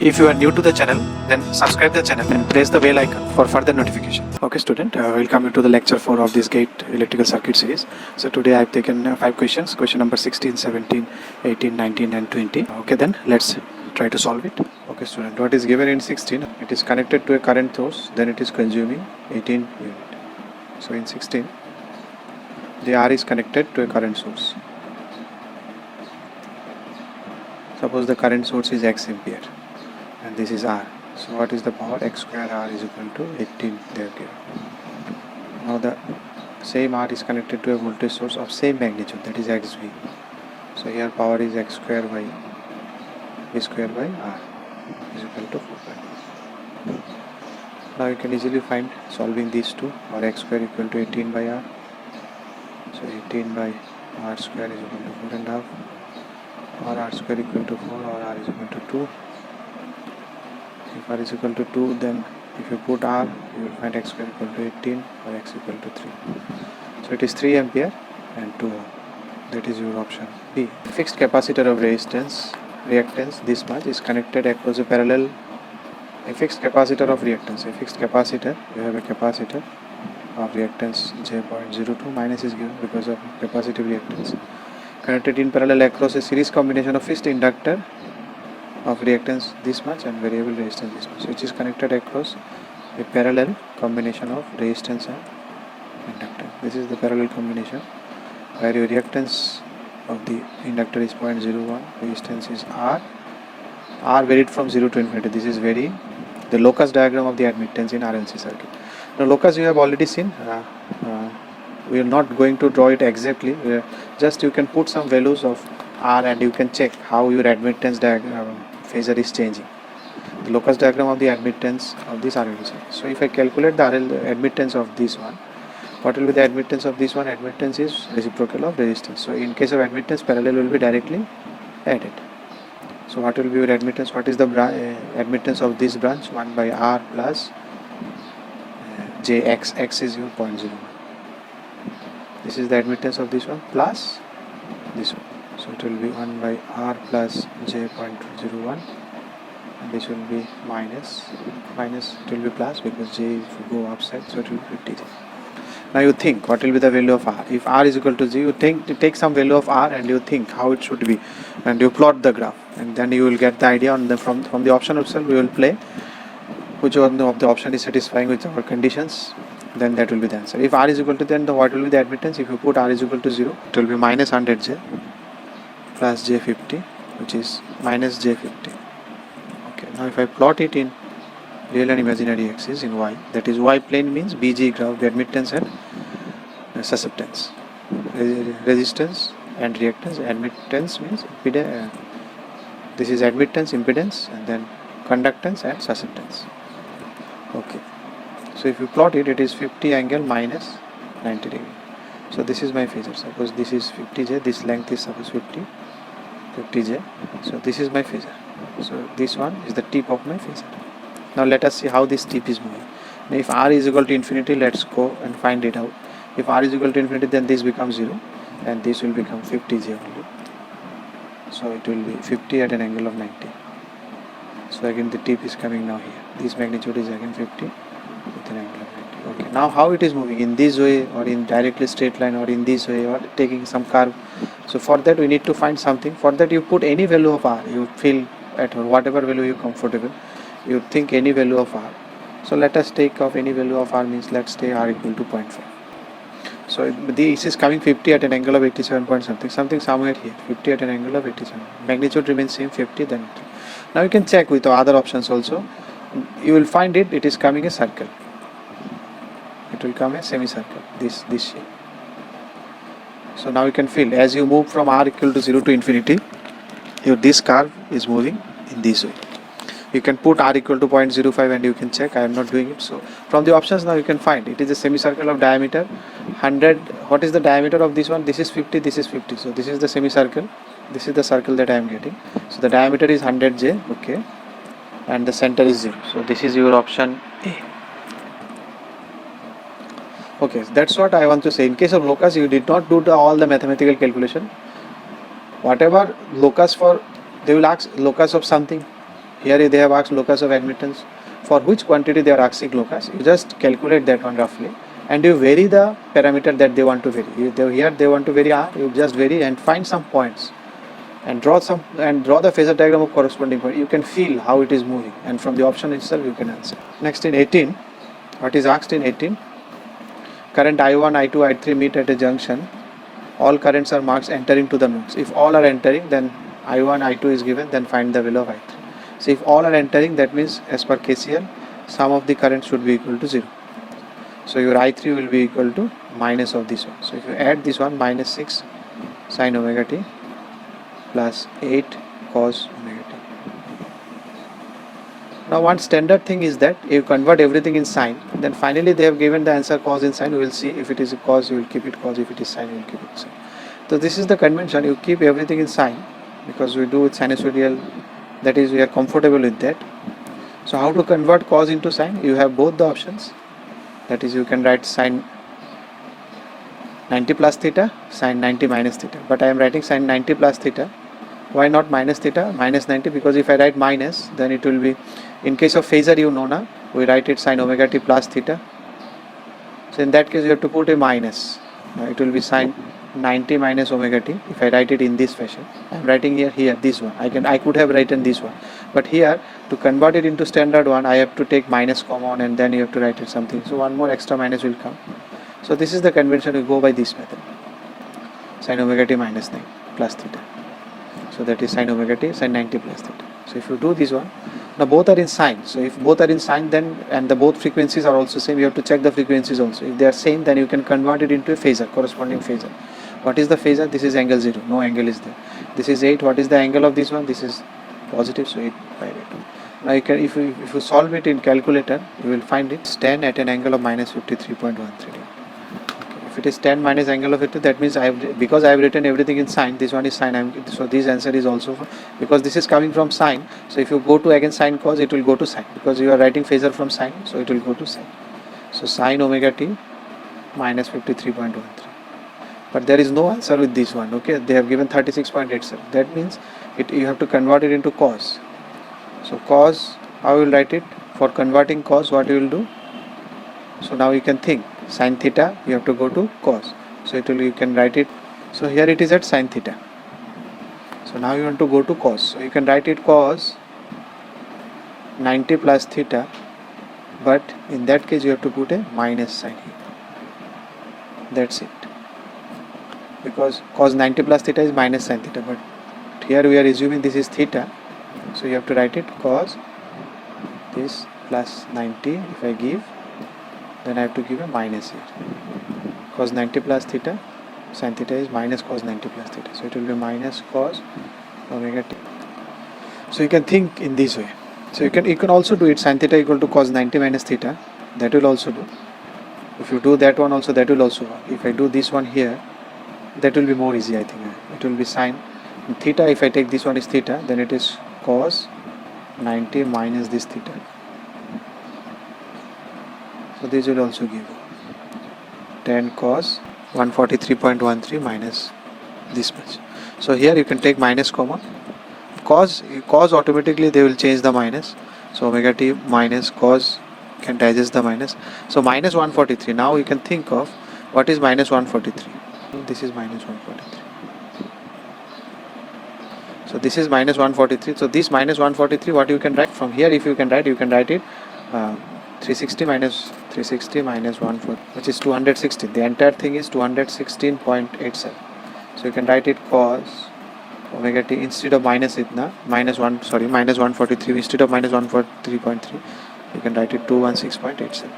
If you are new to the channel, then subscribe the channel and press the bell icon for further notification. Okay student, welcome you to the lecture 4 of this GATE electrical circuit series. So today I have taken 5 questions, question number 16, 17, 18, 19 and 20. Okay, then let's try to solve it. Okay student, what is given in 16? It is connected to a current source, then it is consuming 18 unit. So in 16, the R is connected to a current source. Suppose the current source is X ampere and this is R. So what is the power? X square R is equal to 18 they have given. Now the same R is connected to a voltage source of same magnitude, that is XV. So here power is X square by V square by R is equal to 4. Now you can easily find solving these two, or X square equal to 18 by R. So 18 by R square is equal to 4.5, or R square equal to 4, or R is equal to 2. If R is equal to 2, then if you put R, you will find X square equal to 18 or X equal to 3. So it is 3 ampere and 2 ohm. That is your option B. Fixed capacitor of reactance this much is connected across a parallel. A fixed capacitor of reactance. A fixed capacitor, you have a capacitor of reactance J.02 minus is given because of capacitive reactance. Connected in parallel across a series combination of fixed inductor of reactance this much and variable resistance this much, which is connected across a parallel combination of resistance and inductor. This is the parallel combination where your reactance of the inductor is 0.01, resistance is R varied from 0 to infinity. This is varying. The locus diagram of the admittance in RLC circuit. Now locus you have already seen. We are not going to draw it exactly. Just you can put some values of R and you can check how your admittance diagram phasor is changing. The locus diagram of the admittance of this RLC. So if I calculate the admittance of this one, what will be the admittance of this one? Admittance is reciprocal of resistance. So in case of admittance, parallel will be directly added. So what will be your admittance? What is the admittance of this branch? 1 by R plus Jx. X is your 0.01. This is the admittance of this one plus this one. So it will be 1 by R plus J.01, and this will be minus, it will be plus because J if you go upside, so it will be 50J. Now you think what will be the value of R. If R is equal to 0, you take some value of R and you think how it should be, and you plot the graph, and then you will get the idea on the from the option itself. We will play which one of the option is satisfying with our conditions, then that will be the answer. If R is equal to, then what will be the admittance? If you put R is equal to 0, it will be minus 100J plus J50, which is minus J50. Okay, now if I plot it in real and imaginary axis in Y, that is Y plane means BG graph, the admittance and susceptance, resistance and reactance. Admittance means this is admittance, impedance, and then conductance and susceptance. Okay, so if you plot it, it is 50 angle minus 90 degree. So this is my phasor. Suppose this is 50J, this length is suppose 50J. So this is my phasor. So this one is the tip of my phasor. Now let us see how this tip is moving. Now if R is equal to infinity, let's go and find it out. If R is equal to infinity, then this becomes 0 and this will become 50J only. So it will be 50 at an angle of 90. So again the tip is coming now here. This magnitude is again 50 with an angle of 90. Okay, now how it is moving, in this way or in directly straight line or in this way or taking some curve. So for that we need to find something. For that you put any value of R, you feel at whatever value you comfortable, you think any value of R. So let us take of any value of R means let's take R equal to 0.5. So this is coming 50 at an angle of 87 point something somewhere here, 50 at an angle of 87. Magnitude remains same, 50 then. Now you can check with the other options also. You will find it is coming a circle. It will come a semicircle, this shape. So now you can feel as you move from R equal to 0 to infinity, this curve is moving in this way. You can put R equal to 0.05 and you can check. I am not doing it. So from the options now you can find it is a semicircle of diameter 100. What is the diameter of this one? This is 50, this is 50. So this is the semicircle. This is the circle that I am getting. So the diameter is 100J, okay, and the center is 0. So this is your option A. Okay, that's what I want to say. In case of locus, you did not do all the mathematical calculation. Whatever locus for, they will ask locus of something. Here they have asked locus of admittance. For which quantity they are asking locus, you just calculate that one roughly and you vary the parameter that they want to vary. Here they want to vary R, you just vary and find some points and draw the phasor diagram of corresponding point. You can feel how it is moving, and from the option itself you can answer. Next, in 18, what is asked in 18? Current I1, I2, I3 meet at a junction. All currents are marked entering to the nodes. If all are entering, then I1, I2 is given, then find the value of I3. So if all are entering, that means as per KCL, sum of the currents should be equal to 0. So your I3 will be equal to minus of this one. So if you add this one, minus 6 sin omega t plus 8 cos omega t. Now one standard thing is that you convert everything in sine, then finally they have given the answer cos in sine. We will see if it is cos, you will keep it cos, if it is sine, you will keep it sine. So this is the convention, you keep everything in sine because we do with sinusoidal, that is we are comfortable with that. So how to convert cos into sine? You have both the options, that is you can write sine 90 plus theta, sine 90 minus theta, but I am writing sine 90 plus theta. Why not minus theta, minus 90? Because if I write minus, then it will be, in case of phasor you know na, we write it sine omega t plus theta. So in that case you have to put a minus. It will be sine 90 minus omega t. If I write it in this fashion, I am writing here this one. I could have written this one, but here to convert it into standard one, I have to take minus common and then you have to write it something. So one more extra minus will come. So this is the convention, we go by this method, sin omega t minus 9 plus theta. So that is sin omega t, sin 90 plus theta. So if you do this one, now both are in sine. So if both are in sine, then and the both frequencies are also same, you have to check the frequencies also. If they are same, then you can convert it into a phasor, corresponding phasor. What is the phasor? This is angle 0, no angle is there. This is 8. What is the angle of this one? This is positive, so 8 by 8. Now you can, if you solve it in calculator, you will find it 10 at an angle of minus 53.13. If it is 10 minus angle of 50, that means because I have written everything in sine, this one is sine, so this answer is also because this is coming from sine. So if you go to again sine cos, it will go to sine, because you are writing phasor from sine, so it will go to sine. So sin omega t minus 53.13. But there is no answer with this one. Okay, they have given 36.87. That means you have to convert it into cos. So cos, how you will write it? For converting cos, what you will do? So now you can think sin theta, you have to go to cos. So you can write it. So here it is at sin theta. So now you want to go to cos. So you can write it cos 90 plus theta, but in that case you have to put a minus sign here. That's it. Because cos 90 plus theta is minus sin theta, but here we are assuming this is theta. So you have to write it cos this plus 90. If I give, then I have to give a minus here. Cos 90 plus theta, sin theta is minus cos 90 plus theta. So it will be minus cos omega t. So you can think in this way. So you can also do it sin theta equal to cos 90 minus theta. That will also do. If you do that one also, that will also work. If I do this one here, that will be more easy, I think. It will be sin theta. If I take this one is theta, then it is cos 90 minus this theta. So this will also give 10 cos 143.13 minus this much. So here you can take minus common. Cos automatically they will change the minus. So omega t minus cos can digest the minus. So minus 143. Now you can think of what is minus 143. This is minus 143. So this is minus 143. So this minus 143, what you can write from here? If you can write it 360 minus 140, which is 216. The entire thing is 216.87. So you can write it cos omega t instead of minus itna minus 143 instead of minus 143.3. You can write it 216.87.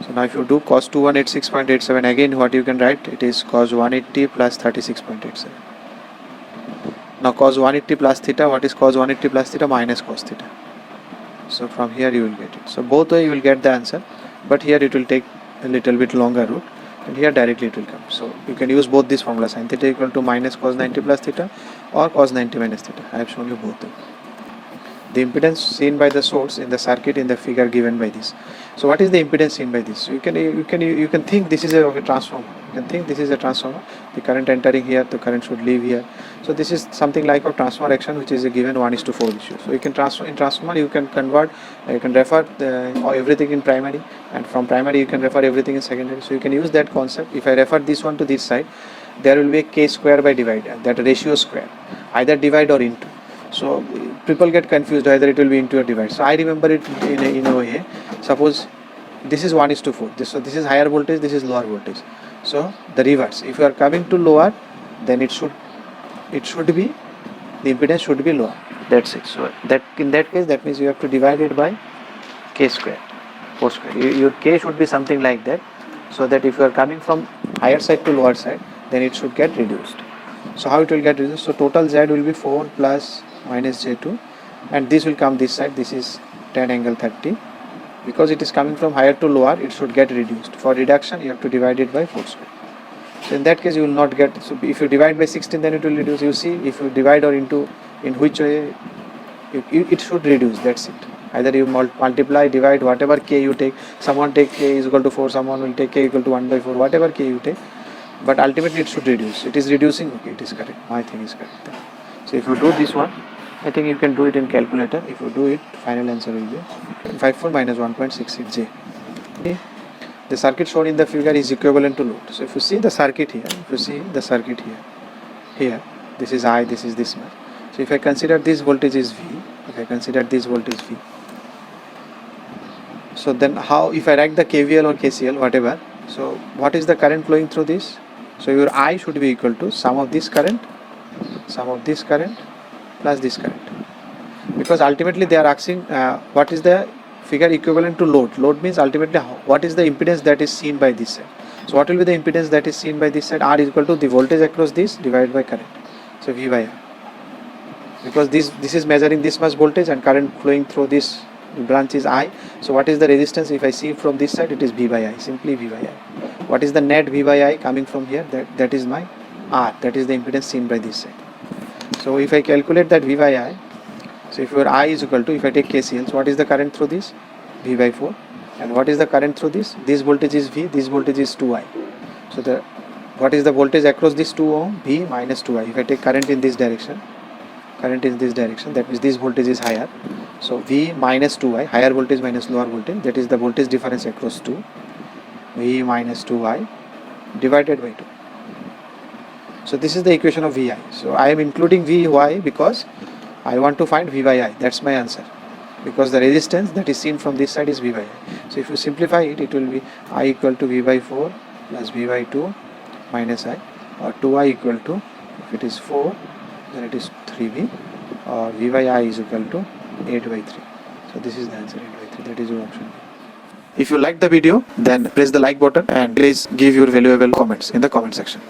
So now if you do cos 2186.87, again what you can write, it is cos 180 plus 36.87. Now cos 180 plus theta, what is cos 180 plus theta? Minus cos theta. So from here you will get it. So both way you will get the answer, but here it will take a little bit longer route, and here directly it will come. So you can use both these formula, sin theta equal to minus cos 90 plus theta or cos 90 minus theta. I have shown you both them. The impedance seen by the source in the circuit in the figure given by this. So what is the impedance seen by this? So you can think this is a transformer. You can think this is a transformer. The current entering here, the current should leave here. So this is something like a transformer action, which is a given 1:4 ratio. So you can transfer in transformer, you can convert, you can refer everything in primary, and from primary you can refer everything in secondary. So you can use that concept. If I refer this one to this side, there will be a k square by divider, that ratio square, either divide or into. So people get confused whether it will be into or divide. So I remember it in a way. Suppose this is 1:4. So this is higher voltage, this is lower voltage. So the reverse. If you are coming to lower, then it should be, the impedance should be lower. That's it. So that in that case, that means you have to divide it by k square, 4 square. Your k should be something like that, so that if you are coming from higher side to lower side, then it should get reduced. So how it will get reduced? So total Z will be 4 plus minus J2, and this will come this side. This is tan angle 30. Because it is coming from higher to lower, it should get reduced. For reduction, you have to divide it by 4 square. So in that case, you will not get. So if you divide by 16, then it will reduce. You see, if you divide or into, in which way it should reduce. That's it. Either you multiply, divide, whatever k you take. Someone take k is equal to 4. Someone will take k equal to 1/4. Whatever k you take, but ultimately it should reduce. It is reducing. Okay, it is correct. My thing is correct. So if you do this one, I think you can do it in calculator. If you do it, final answer will be 54 minus 1.66 J. Okay. The circuit shown in the figure is equivalent to load. So if you see the circuit here, this is I, this is this much. So if I consider this voltage is V, so then how, if I write the KVL or KCL, whatever, so what is the current flowing through this? So your I should be equal to sum of this current plus this current, because ultimately they are asking what is the figure equivalent to load. Load means ultimately what is the impedance that is seen by this side. So what will be the impedance that is seen by this side? R is equal to the voltage across this divided by current. So V by R, because this is measuring this much voltage and current flowing through this branch is I. So what is the resistance? If I see from this side, it is V by I, simply V by I. What is the net V by I coming from here? That is my R, that is the impedance seen by this side. So if I calculate that V by I, so if your I is equal to, if I take KCL, so what is the current through this? V by 4. And what is the current through this? This voltage is V, this voltage is 2I. So what is the voltage across this 2 ohm? V minus 2I. If I take current in this direction, that means this voltage is higher. So V minus 2I, higher voltage minus lower voltage, that is the voltage difference across 2. V minus 2I divided by 2. So this is the equation of VI. So I am including VY because I want to find V by I. That's my answer. Because the resistance that is seen from this side is V by I. So if you simplify it, it will be I equal to V by 4 plus V by 2 minus I, or 2I equal to, if it is 4, then it is 3V, or V by I is equal to 8 by 3. So this is the answer, 8 by 3. That is your option. If you like the video, then press the like button and please give your valuable comments in the comment section.